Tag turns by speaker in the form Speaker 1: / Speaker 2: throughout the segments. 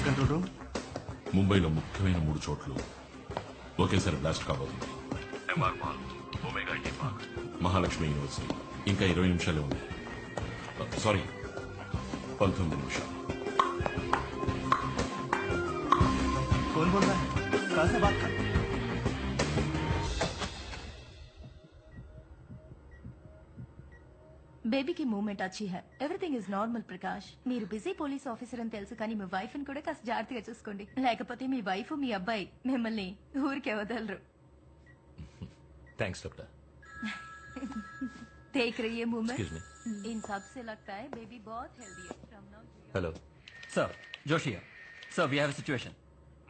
Speaker 1: Control room.
Speaker 2: ముంబైలో ముఖ్యమైన 3 చోట్లు ఒకేసారి బ్లాస్ట్ కాబోతుంది. MR mall, Omega IT park, Mahalakshmi university. ఇంకా 20 నిమిషాలే ఉంది. సారీ, 19 నిమిషాలు.
Speaker 1: कौन बोल रहा है? कहाँ से बात कर?
Speaker 3: బేబీకి మూమెంట్ అచ్చి high. Everything is normal Prakash. మీరు బిజీ పోలీస్ ఆఫీసర్ అని తెలుసు, కానీ మీ వైఫ్ ని కూడా కాస్త జాగ్రత్తగా చూసుకోండి. లేకపోతే మీ వైఫ్ మీ అబ్బాయి మిమ్మల్ని ఊరికే వదలరు.
Speaker 4: Thanks doctor.
Speaker 3: देख रही है मूवमेंट.
Speaker 4: Excuse me.
Speaker 3: इन सब से लगता है बेबी बहुत हेल्दी है.
Speaker 4: Hello
Speaker 5: sir, Joshi sir, we have a situation.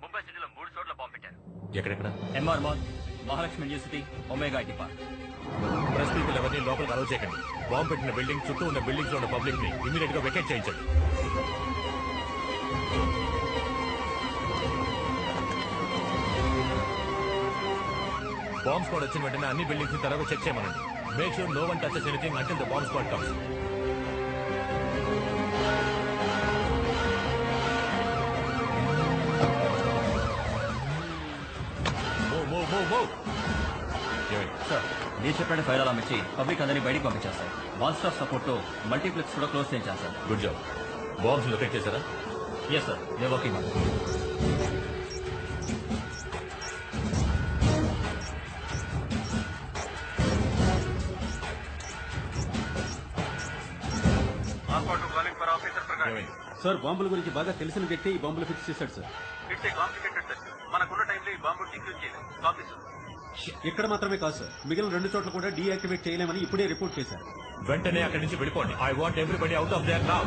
Speaker 6: Mumbai సిటీలో 3 చోట్ల బాంబు పెట్టారు.
Speaker 4: ఎక్కడెక్కడ?
Speaker 5: MR mall, Mahalakshmi university, Omega IT park.
Speaker 4: Press people ఎవరిని లోపలికి అలౌ చేయకండి. బాంబు పెట్టిన బిల్డింగ్ చుట్టూ ఉన్న బిల్డింగ్స్ లో ఉన్న పబ్లిక్ ని ఇమీడియట్ గా వెకేట్ చేయించండి. బాంబ్ స్క్వాడ్ వచ్చిన వెంటనే అన్ని బిల్డింగ్స్ ని త్వరగా చెక్ చేయమనండి. Make sure no one touches anything until the bomb squad comes.
Speaker 5: Sir, మీరు చెప్పిన ఫైర్ అలాం ఇచ్చి పబ్లిక్ అందరినీ బయటికి పంపించేస్తారు. వన్ స్టాప్ సపోర్ట్ తో మల్టీప్లెక్స్ కూడా క్లోజ్ చేయించారు sir.
Speaker 4: Good job. Bombs locate చేశారా?
Speaker 5: Yes sir, they working.
Speaker 7: Sir, బాంబుల గురించి బాగా తెలిసిన వ్యక్తి ఈ బాంబులు ఫిక్స్ చేశాడు sir.
Speaker 6: It's a complicated set. మనకున్న టైంలో ఈ బాంబు డిక్యూజ్ చేయలేదు. Copy sir.
Speaker 7: ఇక్కడ మాత్రమే కాదు సార్, మిగిలిన 2 చోట్ల కూడా డీయాక్టివేట్ చేయలేమని ఇప్పుడే రిపోర్ట్ చేశారు.
Speaker 4: వెంటనే అక్కడి నుంచి వెళ్ళిపోండి. I want everybody out of their now.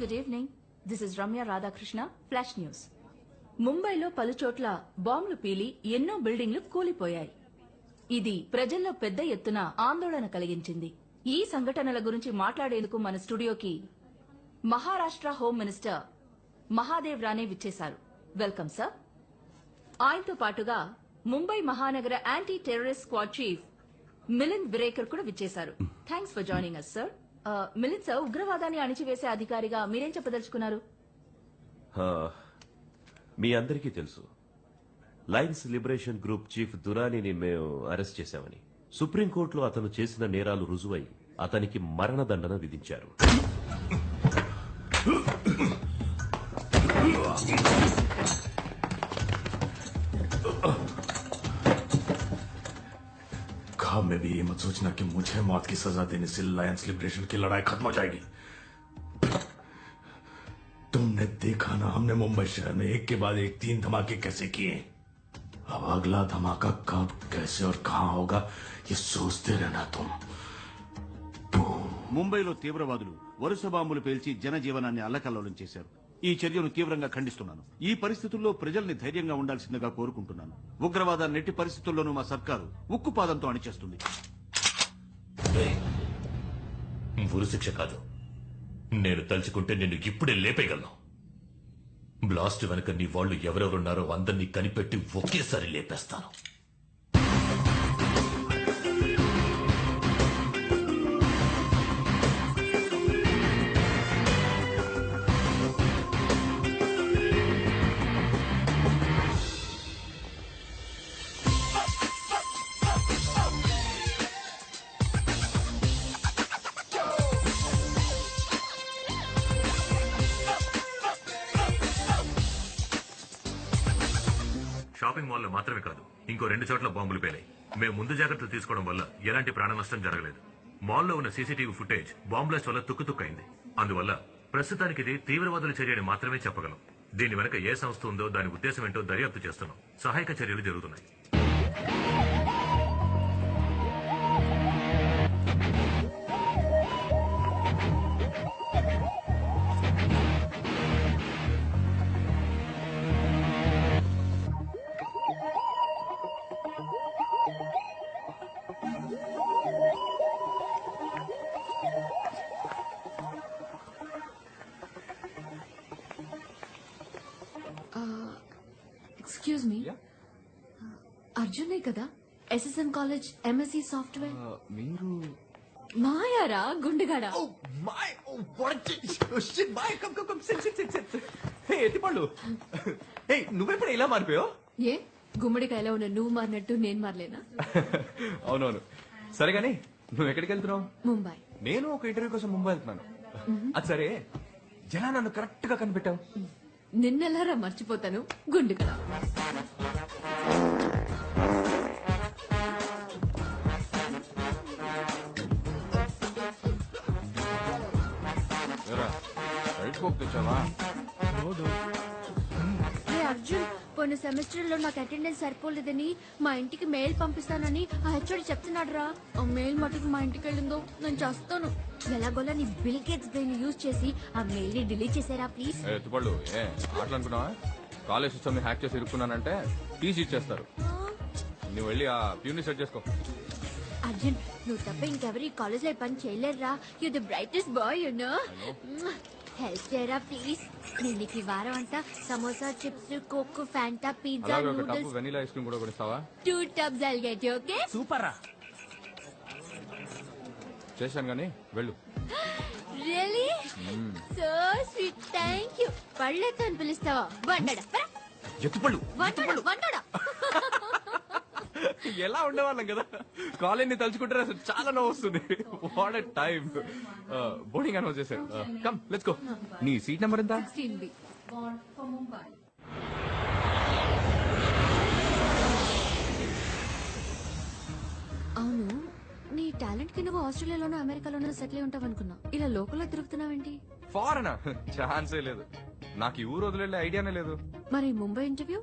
Speaker 3: Good evening. This is Ramya Radhakrishna, flash news. ముంబైలో పలుచోట్ల బాంబులు పీలి ఎన్నో బిల్డింగ్లు కూలిపోయాయి. ఇది ప్రజల్లో పెద్ద ఎత్తున ఆందోళన కలిగించింది. ఈ సంఘటనల గురించి మాట్లాడేందుకు మన స్టూడియోకి మహారాష్ట్ర హోమ్ మినిస్టర్ మహాదేవ్ రానే విచ్చేశారు. Welcome sir. ఆయనతో పాటుగా ముంబై మహానగర anti terrorist squad chief Milind Virekar కూడా విచ్చేశారు. Thanks for joining us sir. Milind sir, ఉగ్రవాదాన్ని అణిచివేసే అధికారిగా మీరేం చెప్పదలుచుకున్నారు?
Speaker 8: మీ అందరికీ తెలుసు, లయన్స్ లిబరేషన్ గ్రూప్ చీఫ్ దురానీని మేము అరెస్ట్ చేశామని. సుప్రీంకోర్టులో అతను చేసిన నేరాలు రుజువై అతనికి మరణదండన విధించారు.
Speaker 2: ख्वाब में भी ये मत सोचना कि मुझे मौत की सजा देने से लायंस लिबरेशन की लड़ाई खत्म हो जाएगी. तुमने देखा ना, हमने मुंबई शहर में एक के बाद एक 3 धमाके कैसे किए. अब अगला धमाका कब, कैसे और कहां होगा, ये सोचते रहना तुम.
Speaker 1: ముంబైలో తీవ్రవాదులు వరుస బాంబులు పేల్చి జనజీవనాన్ని అల్లకల్లోలం చేశారు. ఈ చర్యను తీవ్రంగా ఖండిస్తున్నాను. ఈ పరిస్థితుల్లో ప్రజల్ని ధైర్యంగా ఉండాల్సిందిగా కోరుకుంటున్నాను. ఉగ్రవాదాన్ని ఎట్టి పరిస్థితుల్లోనూ మా సర్కారు ఉక్కుపాదంతో అణిచేస్తుంది.
Speaker 4: ఉరి శిక్ష కాదు, నేను తలుచుకుంటే నిన్ను ఇప్పుడే లేపేయగలను. బ్లాస్ట్ వెనక నీ వాళ్ళు ఎవరెవరున్నారో అందరినీ కనిపెట్టి ఒకేసారి లేపేస్తాను. షాపింగ్ మాల్ లో మాత్రమే కాదు, ఇంకో 2 చోట్ల బాంబులు పేలాయి. మేము ముందు జాగ్రత్తలు తీసుకోవడం వల్ల ఎలాంటి ప్రాణ నష్టం జరగలేదు. మాల్లో ఉన్న సీసీటీవీ ఫుటేజ్ బాంబ్ బ్లాస్ట్ వల్ల తుక్కుతుక్కైంది. అందువల్ల ప్రస్తుతానికి ఇది తీవ్రవాదుల చర్యని మాత్రమే చెప్పగలం. దీని వెనక ఏ సంస్థ ఉందో దాని ఉద్దేశం ఏంటో దర్యాప్తు చేస్తున్నాం. సహాయక చర్యలు జరుగుతున్నాయి.
Speaker 3: ఎక్స్క్యూజ్ మీ, అర్జునే కదా ఎస్ఎస్ఎం కాలేజ్ ఎంఎస్సి సాఫ్ట్వేర్?
Speaker 9: మీరు
Speaker 3: మాయారా గుండెగాడా?
Speaker 9: ఎత్తిపళ్ళు నువ్వెప్పుడు ఇలా మారిపోయావు?
Speaker 3: ఏ గుమ్మడికాయలో ఉన్న నువ్వు మారినట్టు నేను మారలేనా?
Speaker 9: అవునవును, సరే గానీ నువ్వు ఎక్కడికి వెళ్తున్నావు?
Speaker 3: ముంబై.
Speaker 9: నేను ఒక ఇంటర్వ్యూ కోసం ముంబై వెళ్తున్నాను. అది సరే, జనా నన్ను కరెక్ట్ గా కనిపెట్టావు.
Speaker 3: నిన్నెలారా మర్చిపోతాను గుండెగడా.
Speaker 10: అర్జున్, పోయిన సెమిస్టర్ లో నాకు అటెండెన్స్ సరిపోలేదని మా ఇంటికి మెయిల్ పంపిస్తానని ఆ హెచ్ఓడి చెప్తున్నాడు రా. ఆ మెయిల్ మటుకు మా ఇంటికి వెళ్ళిందో నేను చేస్తాను. ఎలాగోలా నీ బిల్ గేట్స్ బ్రెయిన్ యూజ్ చేసి ఆ మెయిల్ ని డిలీట్ చేసారా ప్లీజ్.
Speaker 9: ఎత్తుపళ్ళు అట్లా అనుకున్నావా? కాలేజ్ సిస్టమ్ ని హ్యాక్ చేసి ఇరుక్కున్నానంటే టీసీ ఇచ్చేస్తారు. నువ్వు వెళ్ళి ఆ ప్యూని సెట్ చేసుకో.
Speaker 10: అర్జున్, నువ్వు తప్ప ఇంకెవరు ఈ కాలేజ్ లో పని చేయలేరురా. You the brightest boy you know. Help చేయరా ప్లీజ్. నేను నీకు ఈ వారం అంతా samosa, chips, coke, Fanta, pizza, noodles,
Speaker 9: vanilla ice cream కూడా కొనిస్తావా?
Speaker 10: 2 tubs I'll get you, okay?
Speaker 9: Super రా. చేశాను గానీ వెళ్ళు.
Speaker 10: Really? So sweet. Thank you. పళ్ళతో అని పిలుస్తావా? వండడా
Speaker 9: ఎత్తుపళ్ళు
Speaker 10: వండడా.
Speaker 9: ఎలా ఉండేవాళ్ళం కదా, కాలేజ్ తలుచుకుంటే అసలు చాలా నవ్వు వస్తుంది. What a time. Boarding announce చేశారు. Come let's go. నీ సీట్ నెంబర్ ఎంత?
Speaker 3: 16B. Born for Mumbai. అవును, నీ టాలెంట్ కి నువ్వు ఆస్ట్రేలియాలోనూ అమెరికాలోనూ సెటిల్ అయి ఉంటావు అనుకున్నా. ఇలా లోకల్లో తిరుగుతున్నావేంటి?
Speaker 9: ఫారెనా? ఛాన్సే లేదు. నాకు ఈ ఊరు వదిలే ఐడియానే లేదు.
Speaker 3: మరి ముంబై ఇంటర్వ్యూ?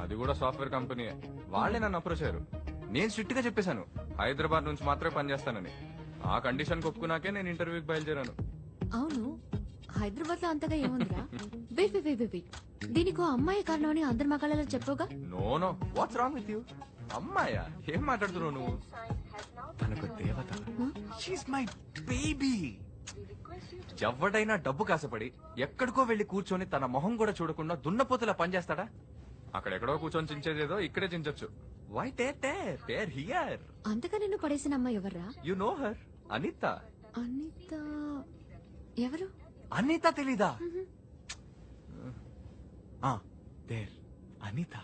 Speaker 9: అది కూడా సాఫ్ట్వేర్ కంపెనీ. వాళ్లే నన్ను అప్రోచ్ అయ్యారు. నేను స్ట్రిక్ట్ గా చెప్పేశాను హైదరాబాద్ నుంచి మాత్రమే పనిచేస్తానని. ఆ కండిషన్ ఒప్పుకున్నాకే నేను ఇంటర్వ్యూకి బయలుదేరాను.
Speaker 3: అవును, హైదరాబాద్ లో అంతగా ఏముందిరా? వెయిట్ వెయిట్ వెయిట్ వెయిట్, దీనికి అమ్మాయి కారణం అని అందరి మగాళ్ళలో చెప్పవుగా?
Speaker 9: No no, what's wrong with you? అమ్మాయా? ఏం మాట్లాడుతున్నావు నువ్వు? తనకు దేవత. She's my baby. ఎవడైనా డబ్బు కాసపడి ఎక్కడికో వెళ్లి కూర్చొని తన మొహం కూడా చూడకుండా దున్నపోతులా పనిచేస్తాడా? అక్కడెక్కడో కూర్చొని చించేదేదో ఇక్కడే చించొచ్చు. Why tear here.
Speaker 3: అంతగా నిన్ను పడేసిన అమ్మాయి ఎవర్రా?
Speaker 9: You know her, Anita.
Speaker 3: Anita ఎవరు?
Speaker 9: అనిత తెలీదా? దేర్ అనిత.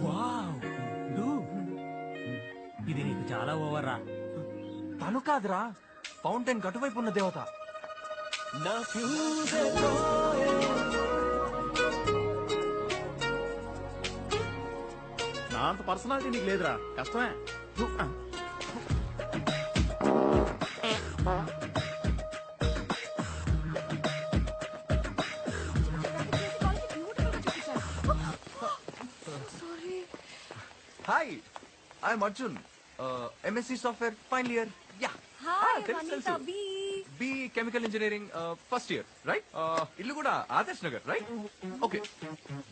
Speaker 11: వావ్, ఇది నీకు చాలా ఓవర్ రా.
Speaker 9: తను కాదురా, ఫౌంటైన్ గటువైపు ఉన్న దేవత.
Speaker 1: నా అంత పర్సనాలిటీ నీకు లేదురా, కష్టమే.
Speaker 9: Hi, I'm Arjun, MSc software final year. Ya, B chemical engineering first year, right? ఇల్లు కూడా Adarsh Nagar, right? Okay,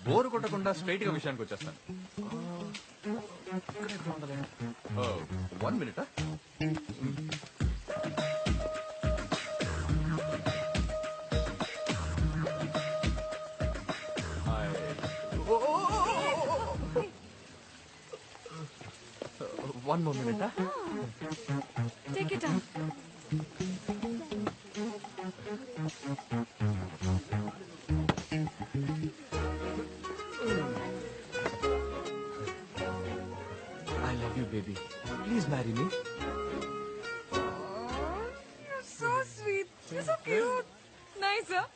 Speaker 9: bore కొట్టకుండా స్ట్రైట్ గా విషయానికి వచ్చేస్తాను. 1 minute. One more minute.
Speaker 3: Take it down.
Speaker 9: I love you, baby. Please marry me.
Speaker 3: You're so sweet. You're so cute. Nice, huh?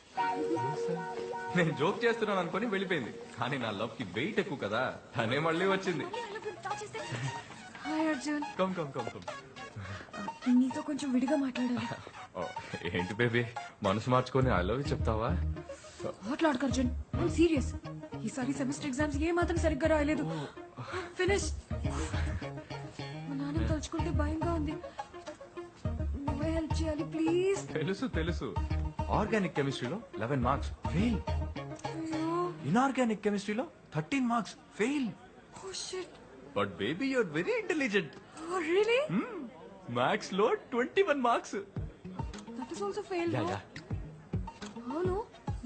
Speaker 9: నేను joke చేస్తున్నాను అనుకుని వెళ్ళిపోయింది, కానీ నా లవ్ కి వెయిట్ ఎక్కువ కదా, తనే మళ్ళీ వచ్చింది.
Speaker 3: Hi Arjun.
Speaker 9: Come come come come.
Speaker 3: నీతో కొంచెం విడిగా మాట్లాడాలి.
Speaker 9: ఏంటి బేబీ, మనసు మార్చుకొని ఐ లవ్ యూ చెప్తావా?
Speaker 12: మాట్లాడకు అర్జున్, ఐమ్ సీరియస్. ఈసారి సెమిస్టర్ ఎగ్జామ్స్ ఏ మాత్రం సరిగ్గా రాయలేదు. ఫినిష్. మా నాన్న తలుచుకుంటే భయంగా ఉంది. నువ్వే హెల్ప్ చేయాలి ప్లీజ్.
Speaker 9: తెలుసు. ఆర్గానిక్ కెమిస్ట్రీలో 11 మార్క్స్ ఫెయిల్. ఇన్ఆర్గానిక్ కెమిస్ట్రీలో 13 marks fail.
Speaker 12: Oh shit.
Speaker 9: But baby you're very intelligent.
Speaker 12: Oh really?
Speaker 9: Maths లో 21 marks.
Speaker 12: That is also fail. అవును,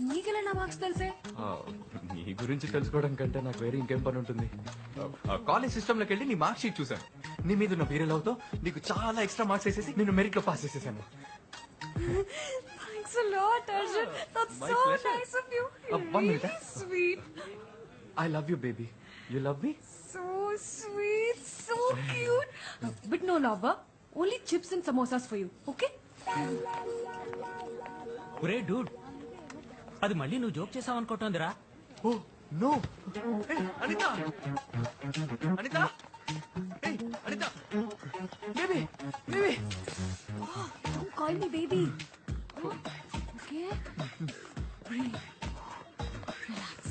Speaker 12: నీకెలా నా మార్క్స్ తెలిసే?
Speaker 9: నీ గురించి తెలుసుకోవడం కంటే నాకు వేరే ఇంకేం పని ఉంటుంది. కాలేజ్ సిస్టమ్ లోకి వెళ్ళి నీ మార్క్ షీట్ చూసాను. నీ మీద ఉన్న వీరే లవ్ తో నీకు చాలా ఎక్స్ట్రా మార్క్స్ వేసేసి నేను మెరిట్ లో పాస్ చేసేసాను.
Speaker 12: Thanks a lot, Arjun. That's
Speaker 9: My
Speaker 12: so
Speaker 9: pleasure.
Speaker 12: nice of you.
Speaker 9: One
Speaker 12: Really
Speaker 9: minute.
Speaker 12: sweet.
Speaker 9: I love you, baby. You love me?
Speaker 12: So sweet, so cute. But no love, huh? Only chips and samosas for you, okay?
Speaker 11: ఒరే Dude, అది మళ్ళీ నువ్వు joke చేసావు అనుకుంటోందిరా.
Speaker 9: Oh, no. Hey, Anita. Anita. Hey, Anita. Baby.
Speaker 12: Oh, don't call me baby. Okay? Breathe. Relax.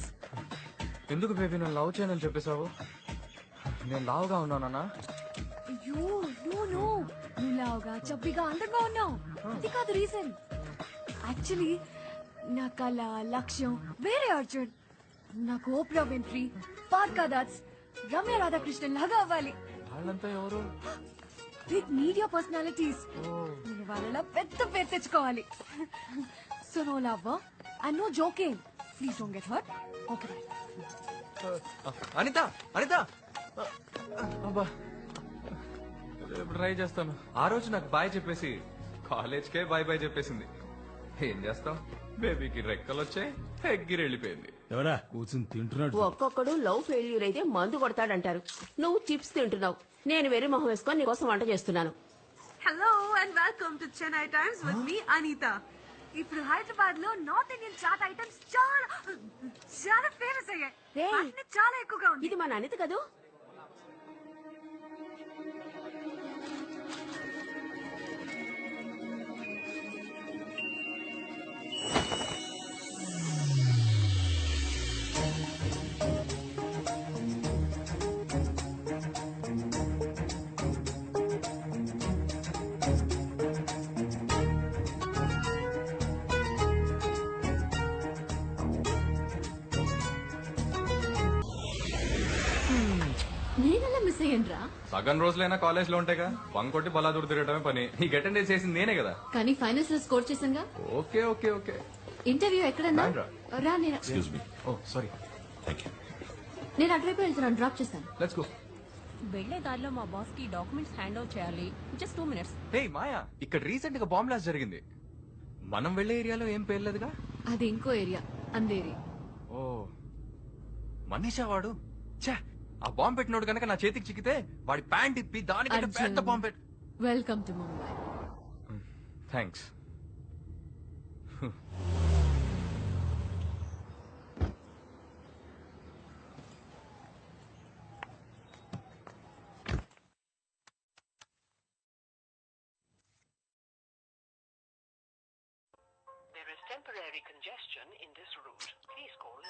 Speaker 9: ఎందుకు baby నన్ను love చేయనని చెప్పేశావు? నేను లావుగా ఉన్నానా?
Speaker 12: అయ్యో నో నువ్వు లావుగా చబ్బిగా అందంగా ఉన్నావు. అది కాదు రీజన్. యాక్చువల్లీ నా కళ లక్ష్యం వేరే అర్జున్. నాకు ఓప్రా విన్ఫ్రీ, పార్కా దాస్, రమ్య రాధాకృష్ణన్ లాగా అవ్వాలి.
Speaker 9: వాళ్ళంతా ఎవరు?
Speaker 12: Big media personalities. నేను వాళ్ళలా పెద్ద పేరు తెచ్చుకోవాలి. So no love and no joking. Please don't get hurt. Okay bye.
Speaker 9: Anita అబ్బా, రేపు ట్రై చేస్తాను. ఆ రోజు నాకు బాయ్ చెప్పేసి కాలేజ్కే బాయ్ చెప్పేసింది. ఏం చేస్తాం, బేబీకి రెక్కలు వచ్చాయి, ఎగ్గిరి వెళ్ళిపోయింది.
Speaker 13: ఎవరా కూర్చుని తింటున్నాడు?
Speaker 14: ఒక్కొక్కడు లవ్ ఫెయిల్యూర్ అయితే మందు కొడతాడంటారు. నువ్వు చిప్స్ తింటున్నావు, నేను వెర్రి మొహం వేసుకొని నీకోసం వంట చేస్తున్నాను.
Speaker 12: Hello and welcome to Chennai Times with me Anitha. ఇప్పుడు హైదరాబాద్ లో నార్త్ ఇండియన్ చాట్ ఐటమ్స్ చాలా ఫేమస్ అయ్యాయి. వాటిని చాలా ఎక్కువగా ఉంది.
Speaker 14: ఇది మన అనిత కదూ? నేనెలా మిస్ అయ్యానురా?
Speaker 9: సగం రోజులైనా కాలేజ్ లో ఉంటాయిగా, పంకొట్టి బలాదూరు తిరగడమే పని. నీకు అటెండెన్స్ చేసింది నేనే కదా.
Speaker 3: కానీ ఫైనల్స్ లో స్కోర్ చేశానుగా.
Speaker 9: ఓకే.
Speaker 3: ఇంటర్వ్యూ ఎక్కడన్నా రా. నేను
Speaker 2: excuse me.
Speaker 9: Oh sorry.
Speaker 2: Thank you.
Speaker 3: నేను అటువైపు వెళ్తున్నాను, డ్రాప్ చేస్తాను.
Speaker 9: Let's go.
Speaker 15: వెళ్లే దారిలో మా బాస్ కి డాక్యుమెంట్స్ హ్యాండ్ ఓవర్ చేయాలి. Just 2 minutes.
Speaker 9: హే మాయా, ఇక్కడ రీసెంట్ గా బాంబ్ బ్లాస్ట్ జరిగింది. మనం వెళ్లే ఏరియాలో ఏం పేర్లేదుగా.
Speaker 3: అది ఇంకో ఏరియా, అందేరి.
Speaker 9: ఓ మనీషా వాడు. ఛే, ఆ బాంబ్ పెట్టినోడు కనుక నా చేతికి చిక్కితే వాడి ప్యాంట్ ఇప్పి దానికంటే పెద్ద బాంబ్ పెట్టి.
Speaker 3: Welcome to Mumbai.
Speaker 9: Thanks.
Speaker 16: There is temporary congestion in this route. Please call.